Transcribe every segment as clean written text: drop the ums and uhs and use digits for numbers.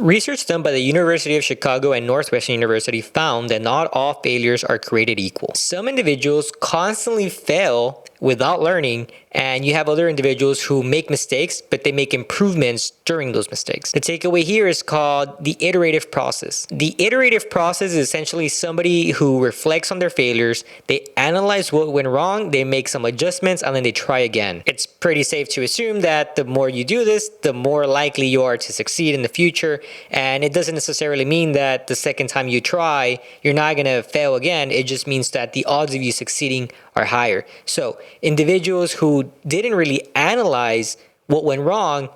Research done by the University of Chicago and Northwestern University found that not all failures are created equal. Some individuals constantly fail without learning, and you have other individuals who make mistakes, but they make improvements during those mistakes. The takeaway here is called the iterative process. The iterative process is essentially somebody who reflects on their failures, they analyze what went wrong, they make some adjustments, and then they try again. It's pretty safe to assume that the more you do this, the more likely you are to succeed in the future, and it doesn't necessarily mean that the second time you try, you're not going to fail again. It just means that the odds of you succeeding are higher. So individuals who didn't really analyze what went wrong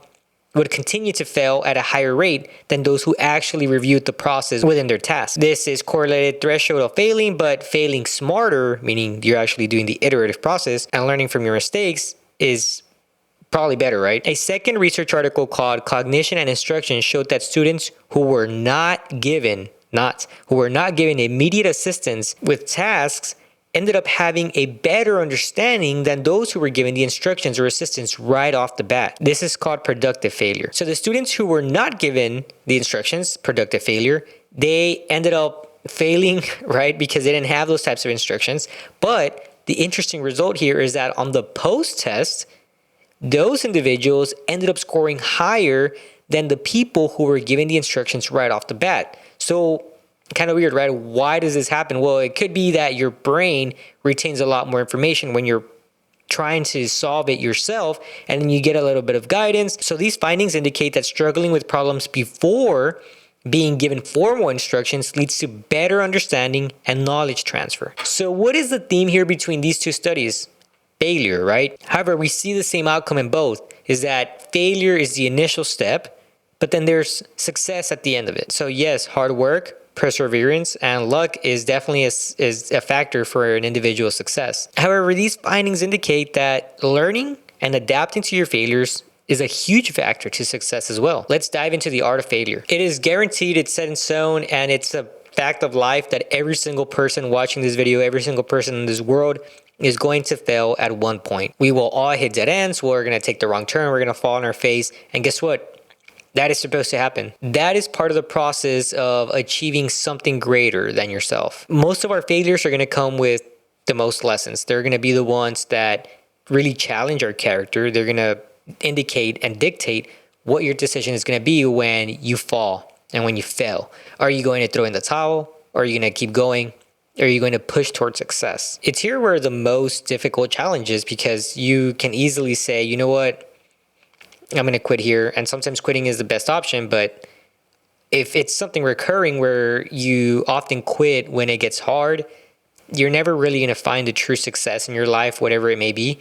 would continue to fail at a higher rate than those who actually reviewed the process within their task. This is correlated threshold of failing, but failing smarter, meaning you're actually doing the iterative process and learning from your mistakes, is probably better, right? A second research article called Cognition and Instruction showed that students who were not given immediate assistance with tasks ended up having a better understanding than those who were given the instructions or assistance right off the bat. This is called productive failure. So the students who were not given the instructions, productive failure, they ended up failing, right? Because they didn't have those types of instructions. But the interesting result here is that on the post-test, those individuals ended up scoring higher than the people who were given the instructions right off the bat. So kind of weird, right? Why does this happen? Well, it could be that your brain retains a lot more information when you're trying to solve it yourself, and then you get a little bit of guidance. So these findings indicate that struggling with problems before being given formal instructions leads to better understanding and knowledge transfer. So what is the theme here between these two studies? Failure, right? However, we see the same outcome in both, is that failure is the initial step, but then there's success at the end of it. So yes, hard work, perseverance, and luck is definitely a factor for an individual's success. However, these findings indicate that learning and adapting to your failures is a huge factor to success as well. Let's dive into the art of failure. It is guaranteed, it's set in stone, and it's a fact of life that every single person watching this video, every single person in this world is going to fail at one point. We will all hit dead ends. We're going to take the wrong turn. We're going to fall on our face. And guess what? That is supposed to happen. That is part of the process of achieving something greater than yourself. Most of our failures are going to come with the most lessons. They're going to be the ones that really challenge our character. They're going to indicate and dictate what your decision is going to be when you fall and when you fail. Are you going to throw in the towel? Or are you going to keep going? Are you going to push towards success? It's here where the most difficult challenge is, because you can easily say, you know what? I'm going to quit here. And sometimes quitting is the best option. But if it's something recurring where you often quit when it gets hard, you're never really going to find a true success in your life, whatever it may be,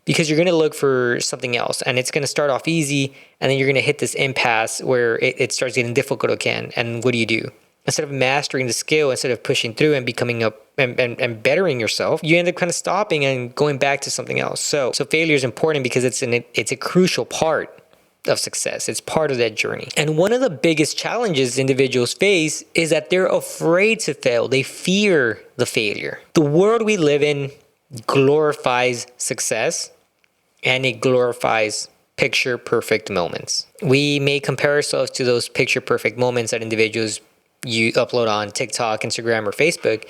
because you're going to look for something else. And it's going to start off easy, and then you're going to hit this impasse where it starts getting difficult again. And what do? Instead of mastering the skill, instead of pushing through and becoming up and bettering yourself, you end up kind of stopping and going back to something else. So failure is important because it's a crucial part of success. It's part of that journey. And one of the biggest challenges individuals face is that they're afraid to fail. They fear the failure. The world we live in glorifies success, and it glorifies picture perfect moments. We may compare ourselves to those picture perfect moments that individuals you upload on TikTok, Instagram, or Facebook,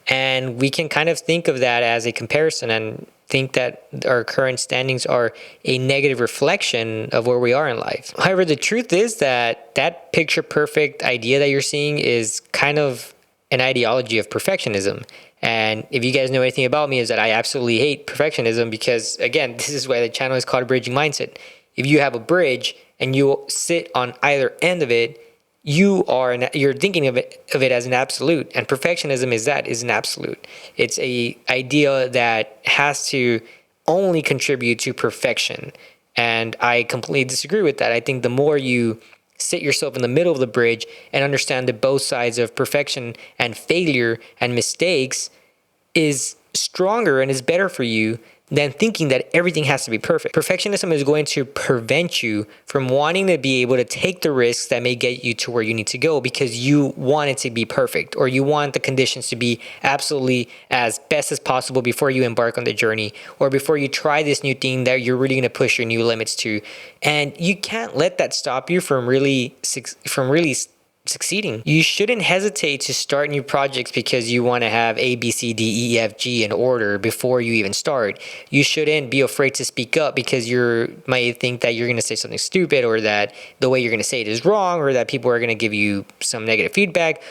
and we can kind of think of that as a comparison and think that our current standings are a negative reflection of where we are in life. However, the truth is that that picture perfect idea that you're seeing is kind of an ideology of perfectionism. And if you guys know anything about me, is that I absolutely hate perfectionism, because again, this is why the channel is called Bridging Mindset. If you have a bridge and you sit on either end of it, you're thinking of it as an absolute, and perfectionism is an absolute. It's a idea that has to only contribute to perfection, and I completely disagree with that. I think the more you sit yourself in the middle of the bridge and understand that both sides of perfection and failure and mistakes is stronger and is better for you than thinking that everything has to be perfect. Perfectionism is going to prevent you from wanting to be able to take the risks that may get you to where you need to go because you want it to be perfect, or you want the conditions to be absolutely as best as possible before you embark on the journey, or before you try this new thing that you're really going to push your new limits to. And you can't let that stop you from really succeeding. You shouldn't hesitate to start new projects because you want to have A, B, C, D, E, F, G in order before you even start. You shouldn't be afraid to speak up because you might think that you're going to say something stupid, or that the way you're going to say it is wrong, or that people are going to give you some negative feedback.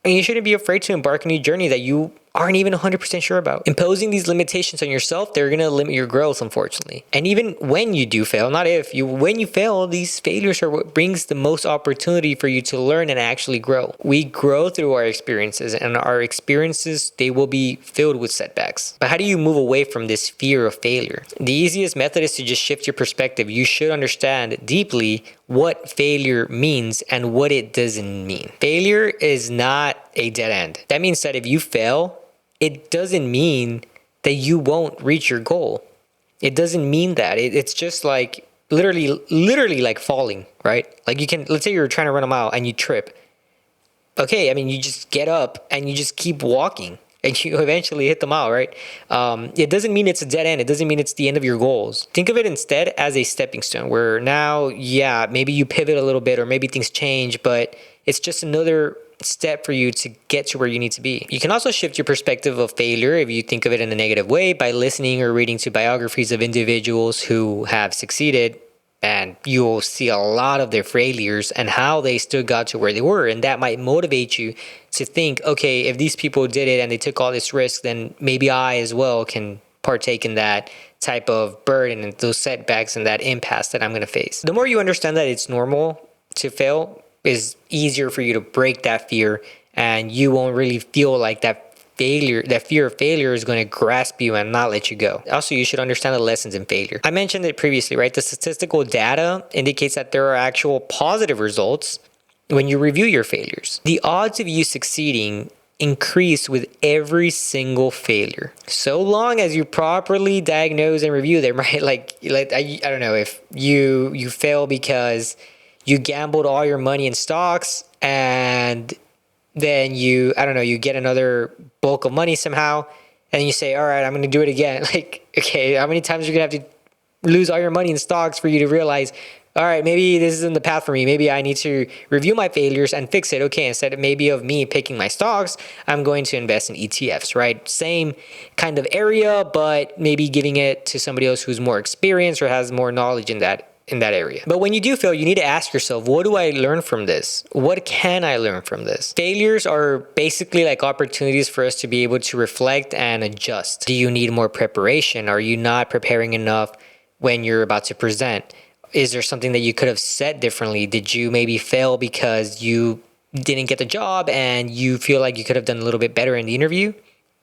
And you shouldn't be afraid to embark on a new journey that you aren't even 100% sure about. Imposing these limitations on yourself, they're going to limit your growth, unfortunately. And even when you do fail, when you fail, these failures are what brings the most opportunity for you to learn and actually grow. We grow through our experiences, and our experiences, they will be filled with setbacks. But how do you move away from this fear of failure? The easiest method is to just shift your perspective. You should understand deeply what failure means and what it doesn't mean. Failure is not a dead end. That means that if you fail, it doesn't mean that you won't reach your goal. It doesn't mean that. It's just like literally like falling, right? Like let's say you're trying to run a mile and you trip. Okay, I mean, you just get up and you just keep walking and you eventually hit the mile, right? It doesn't mean it's a dead end. It doesn't mean it's the end of your goals. Think of it instead as a stepping stone where now, yeah, maybe you pivot a little bit or maybe things change, but it's just another step for you to get to where you need to be. You can also shift your perspective of failure if you think of it in a negative way by listening or reading to biographies of individuals who have succeeded, and you will see a lot of their failures and how they still got to where they were. And that might motivate you to think, okay, if these people did it and they took all this risk, then maybe I as well can partake in that type of burden and those setbacks and that impasse that I'm going to face. The more you understand that it's normal to fail, is easier for you to break that fear, and you won't really feel like that fear of failure is going to grasp you and not let you go. Also, you should understand the lessons in failure. I mentioned it previously, right? The statistical data indicates that there are actual positive results when you review your failures. The odds of you succeeding increase with every single failure, so long as you properly diagnose and review them, right? Like I don't know, if you fail because you gambled all your money in stocks and then you get another bulk of money somehow, and you say, all right, I'm going to do it again. Like, okay, how many times are you going to have to lose all your money in stocks for you to realize, all right, maybe this isn't the path for me. Maybe I need to review my failures and fix it. Okay, instead of maybe of me picking my stocks, I'm going to invest in ETFs, right? Same kind of area, but maybe giving it to somebody else who's more experienced or has more knowledge in that area. But when you do fail, you need to ask yourself, what do I learn from this? What can I learn from this? Failures are basically like opportunities for us to be able to reflect and adjust. Do you need more preparation? Are you not preparing enough when you're about to present? Is there something that you could have said differently? Did you maybe fail because you didn't get the job and you feel like you could have done a little bit better in the interview?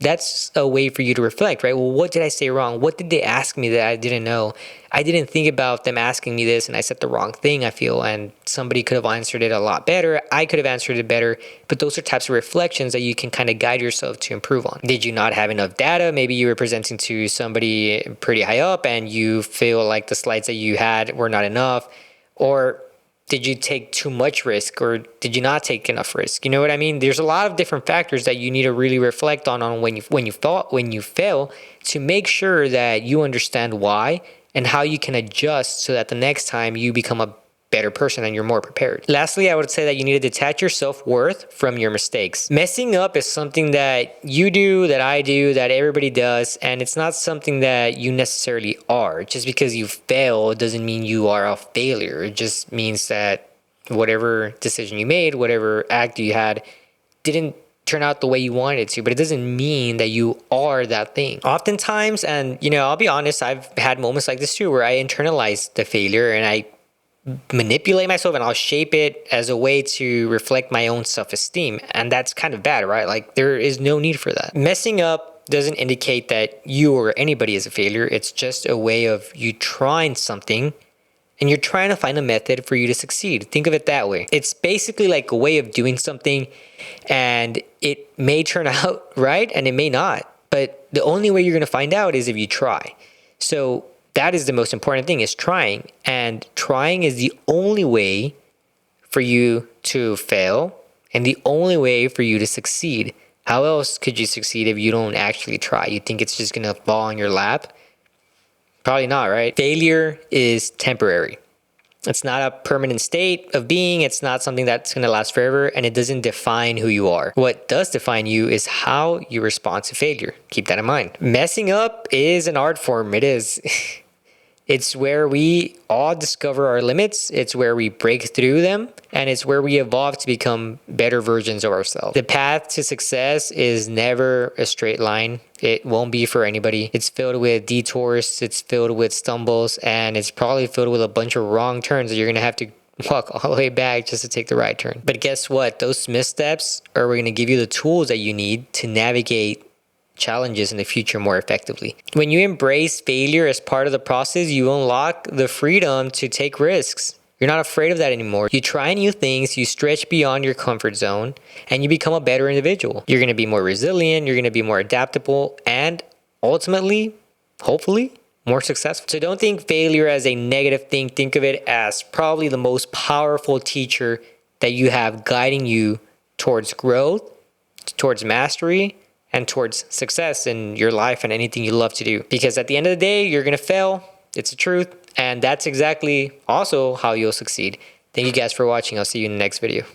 That's a way for you to reflect, right? Well, what did I say wrong? What did they ask me that I didn't know? I didn't think about them asking me this and I said the wrong thing, I feel, and somebody could have answered it a lot better. I could have answered it better, but those are types of reflections that you can kind of guide yourself to improve on. Did you not have enough data? Maybe you were presenting to somebody pretty high up and you feel like the slides that you had were not enough, or did you take too much risk, or did you not take enough risk? You know what I mean? There's a lot of different factors that you need to really reflect on when you fail, to make sure that you understand why and how you can adjust so that the next time you become a better person and you're more prepared. Lastly, I would say that you need to detach your self-worth from your mistakes. Messing up is something that you do, that I do, that everybody does, and it's not something that you necessarily are. Just because you fail doesn't mean you are a failure. It just means that whatever decision you made, whatever act you had, didn't turn out the way you wanted it to, but it doesn't mean that you are that thing. Oftentimes, and I'll be honest, I've had moments like this too, where I internalize the failure and I manipulate myself and I'll shape it as a way to reflect my own self-esteem. And that's kind of bad, right? Like, there is no need for that. Messing up doesn't indicate that you or anybody is a failure. It's just a way of you trying something and you're trying to find a method for you to succeed. Think of it that way. It's basically like a way of doing something, and it may turn out right and it may not. But the only way you're going to find out is if you try. So that is the most important thing, is trying. And trying is the only way for you to fail and the only way for you to succeed. How else could you succeed if you don't actually try? You think it's just gonna fall on your lap? Probably not, right? Failure is temporary. It's not a permanent state of being. It's not something that's going to last forever, and it doesn't define who you are. What does define you is how you respond to failure. Keep that in mind. Messing up is an art form. It is. It's where we all discover our limits. It's where we break through them, and it's where we evolve to become better versions of ourselves. The path to success is never a straight line. It won't be for anybody. It's filled with detours, it's filled with stumbles, and it's probably filled with a bunch of wrong turns that you're gonna have to walk all the way back just to take the right turn. But guess what? Those missteps are gonna give you the tools that you need to navigate challenges in the future more effectively. When you embrace failure as part of the process, you unlock the freedom to take risks. You're not afraid of that anymore. You try new things, you stretch beyond your comfort zone, and you become a better individual. You're going to be more resilient, you're going to be more adaptable, and ultimately, hopefully, more successful. So don't think failure as a negative thing. Think of it as probably the most powerful teacher that you have guiding you towards growth, towards mastery, and towards success in your life and anything you love to do. Because at the end of the day, you're gonna fail. It's the truth. And that's exactly also how you'll succeed. Thank you guys for watching. I'll see you in the next video.